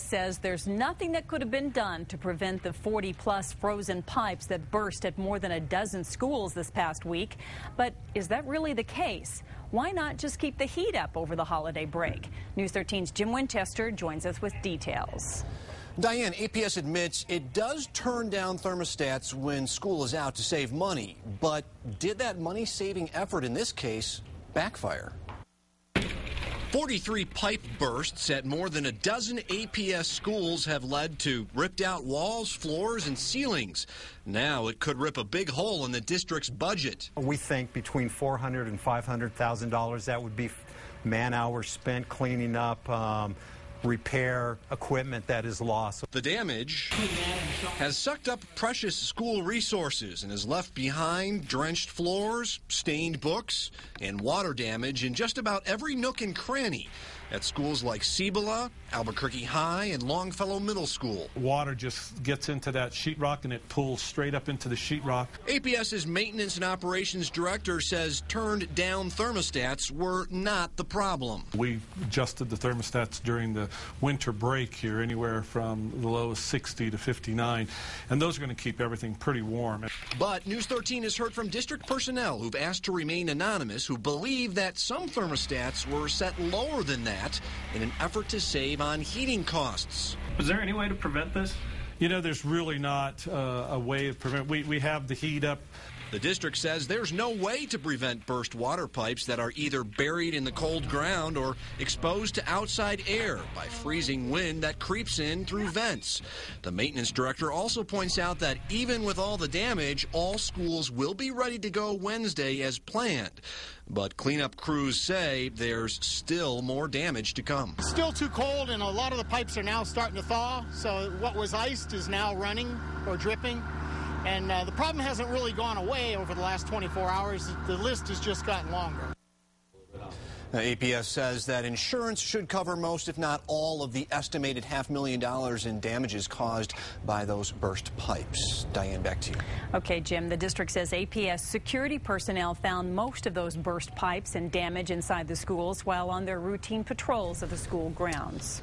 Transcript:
Says there's nothing that could have been done to prevent the 40-plus frozen pipes that burst at more than a dozen schools this past week. But is that really the case? Why not just keep the heat up over the holiday break? News 13's Jim Winchester joins us with details. Diane, APS admits it does turn down thermostats when school is out to save money. But did that money-saving effort in this case backfire? 43 pipe bursts at more than a dozen APS schools have led to ripped out walls, floors, and ceilings. Now it could rip a big hole in the district's budget. We think between $400,000 and $500,000, that would be man-hours spent cleaning up, repair equipment that is lost. The damage has sucked up precious school resources and has left behind drenched floors, stained books, and water damage in just about every nook and cranny at schools like Cibola, Albuquerque High, and Longfellow Middle School. Water just gets into that sheetrock and it pulls straight up into the sheetrock. APS's maintenance and operations director says turned down thermostats were not the problem. We adjusted the thermostats during the winter break here, anywhere from the low of 60 to 59, and those are going to keep everything pretty warm. But News 13 has heard from district personnel who've asked to remain anonymous, who believe that some thermostats were set lower than that in an effort to save on heating costs. Is there any way to prevent this? You know, there's really not a way to prevent. We have the heat up. The district says there's no way to prevent burst water pipes that are either buried in the cold ground or exposed to outside air by freezing wind that creeps in through vents. The maintenance director also points out that even with all the damage, all schools will be ready to go Wednesday as planned. But cleanup crews say there's still more damage to come. It's still too cold, and a lot of the pipes are now starting to thaw, so what was iced is now running or dripping. And the problem hasn't really gone away over the last 24 hours. The list has just gotten longer. APS says that insurance should cover most, if not all, of the estimated $500,000 in damages caused by those burst pipes. Diane, back to you. Okay, Jim, the district says APS security personnel found most of those burst pipes and damage inside the schools while on their routine patrols of the school grounds.